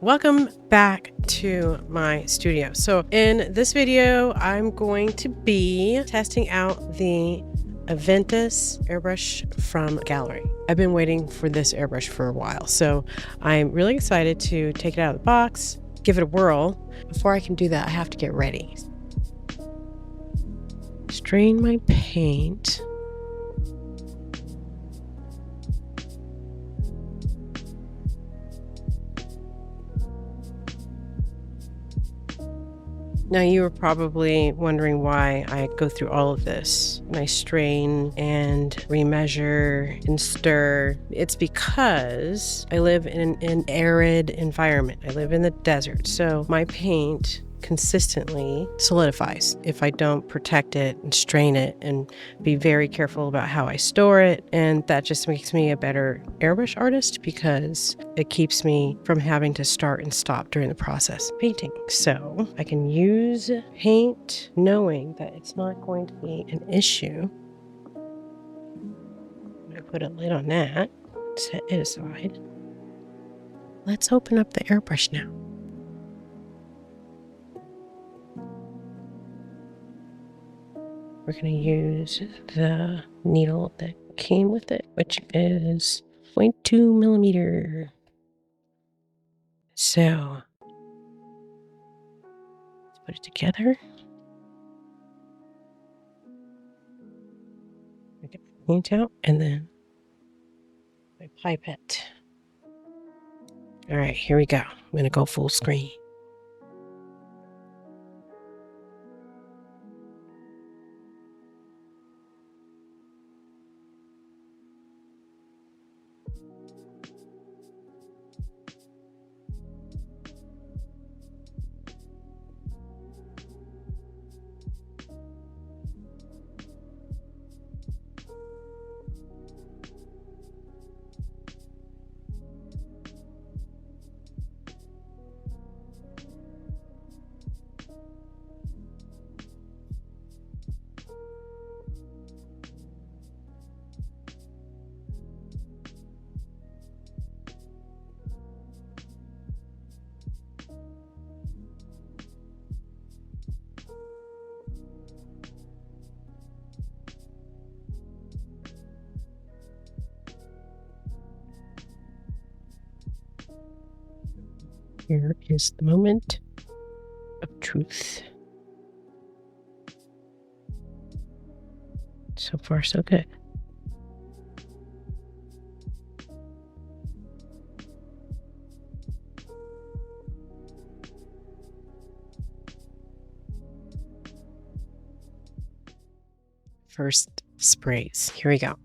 Welcome back to my studio. So in this video, I'm going to be testing out the Aventus airbrush from Gaahleri. I've been waiting for this airbrush for a while, so I'm really excited to take it out of the box, give it a whirl. Before I can do that, I have to get ready. Strain my paint. Now you were probably wondering why I go through all of this. And I strain and remeasure and stir. It's because I live in an arid environment. I live in the desert. So my paint consistently solidifies if I don't protect it and strain it and be very careful about how I store it. And that just makes me a better airbrush artist because it keeps me from having to start and stop during the process of painting. So I can use paint knowing that it's not going to be an issue. I'm going to put a lid on that, set it aside. Let's open up the airbrush now. We're going to use the needle that came with it, which is 0.2 millimeter. So let's put it together. Get the paint out and then my pipette. All right, here we go. I'm going to go full screen. Here is the moment of truth. So far, so good. First sprays. Here we go.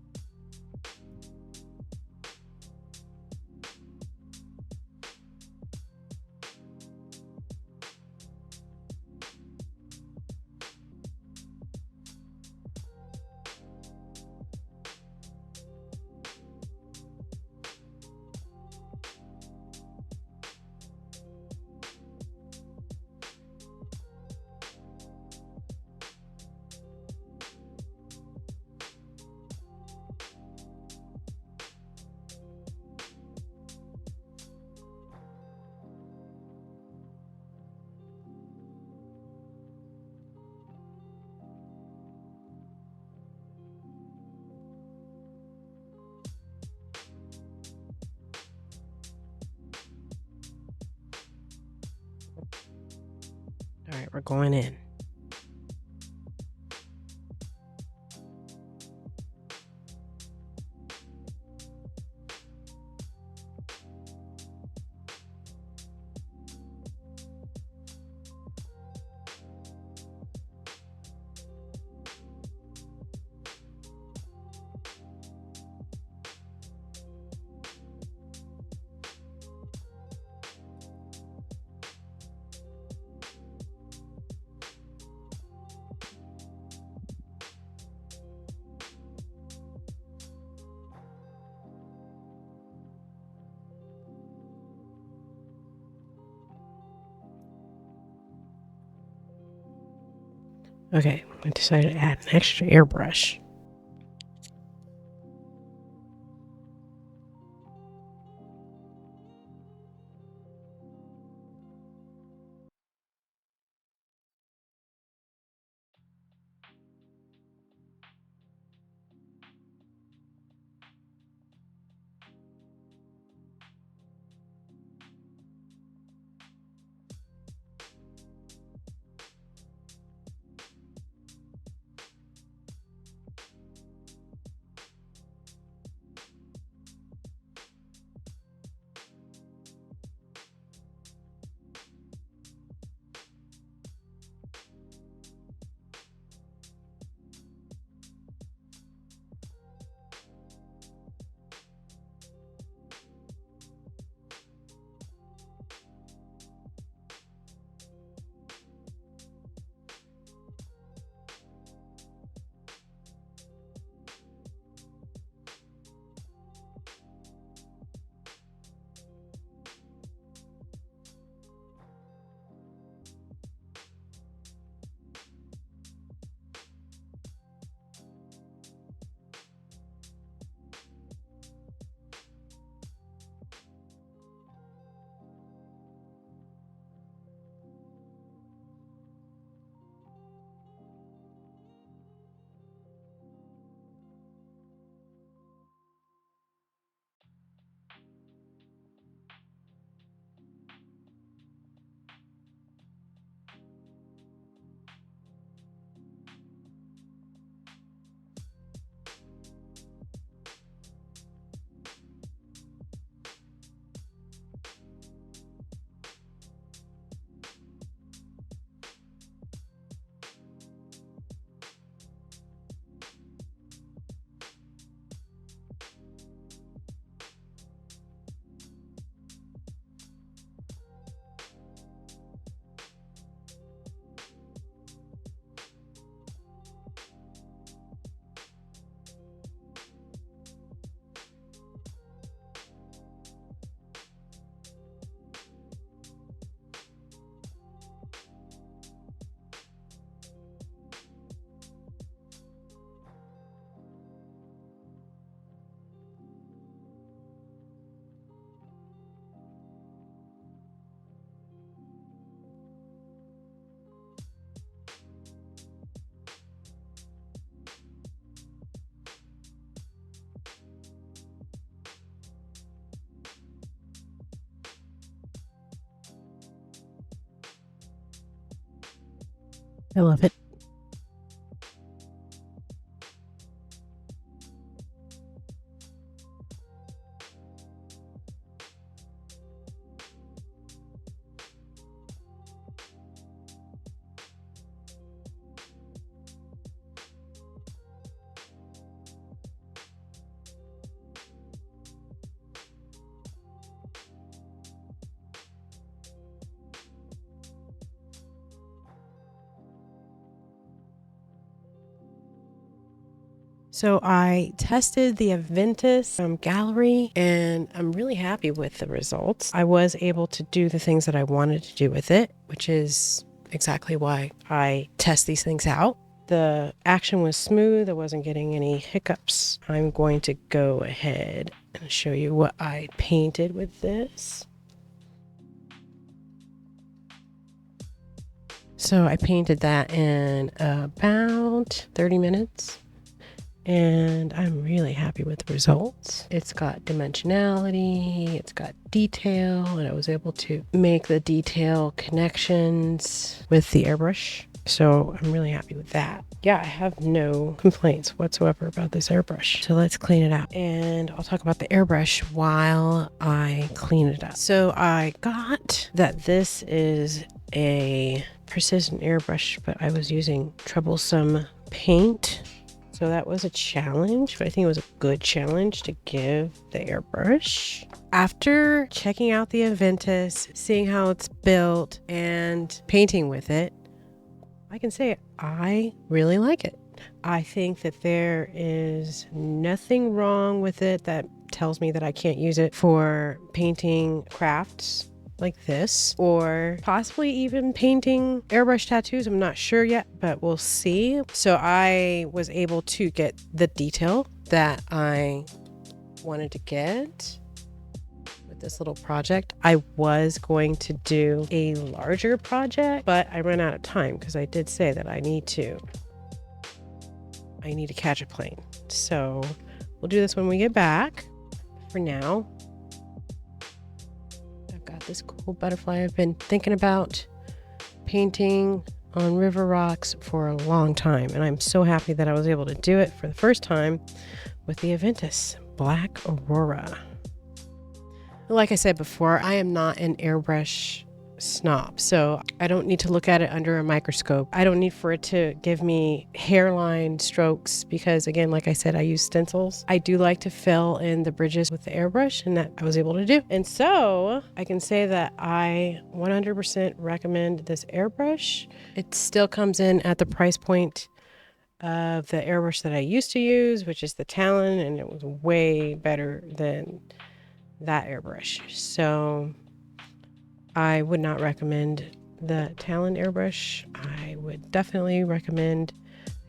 All right, we're going in. Okay, I decided to add an extra airbrush. I love it. So I tested the Aventus from Gaahleri, and I'm really happy with the results. I was able to do the things that I wanted to do with it, which is exactly why I test these things out. The action was smooth. I wasn't getting any hiccups. I'm going to go ahead and show you what I painted with this. So I painted that in about 30 minutes. And I'm really happy with the results. It's got dimensionality, it's got detail, and I was able to make the detail connections with the airbrush. So I'm really happy with that. Yeah, I have no complaints whatsoever about this airbrush. So let's clean it out. And I'll talk about the airbrush while I clean it up. So I got that this is a precision airbrush, but I was using troublesome paint. So that was a challenge, but I think it was a good challenge to give the airbrush. After checking out the Aventus, seeing how it's built, and painting with it, I can say I really like it. I think that there is nothing wrong with it that tells me that I can't use it for painting crafts like this, or possibly even painting airbrush tattoos. I'm not sure yet, but we'll see. So I was able to get the detail that I wanted to get with this little project. I was going to do a larger project, but I ran out of time because I did say that I need to catch a plane. So we'll do this when we get back. For now, this cool butterfly I've been thinking about painting on river rocks for a long time, and I'm so happy that I was able to do it for the first time with the Aventus Black Aurora. Like I said before, I am not an airbrush snob, so I don't need to look at it under a microscope. I don't need for it to give me hairline strokes because, again, like I said, I use stencils. I do like to fill in the bridges with the airbrush, and that I was able to do. And so I can say that I 100% recommend this airbrush. It still comes in at the price point of the airbrush that I used to use, which is the Talon, and it was way better than that airbrush. So I would not recommend the Talon airbrush. I would definitely recommend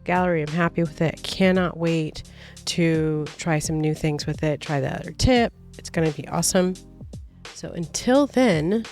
Gaahleri. I'm happy with it. Cannot wait to try some new things with it. Try the other tip. It's going to be awesome. So until then,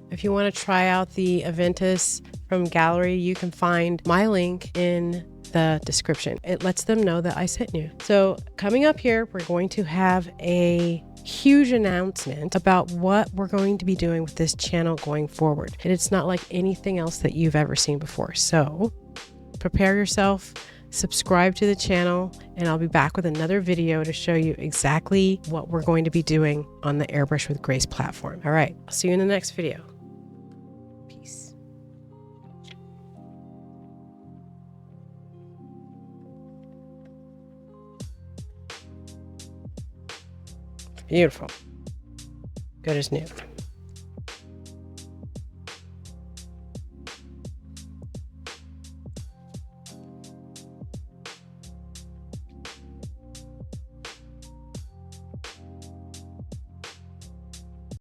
if you want to try out the Aventus from Gaahleri, you can find my link in the description. It lets them know that I sent you. So coming up here, we're going to have a huge announcement about what we're going to be doing with this channel going forward. And it's not like anything else that you've ever seen before. So prepare yourself, subscribe to the channel, and I'll be back with another video to show you exactly what we're going to be doing on the Airbrush with Grace platform. All right, I'll see you in the next video. Peace. Beautiful. Good as new.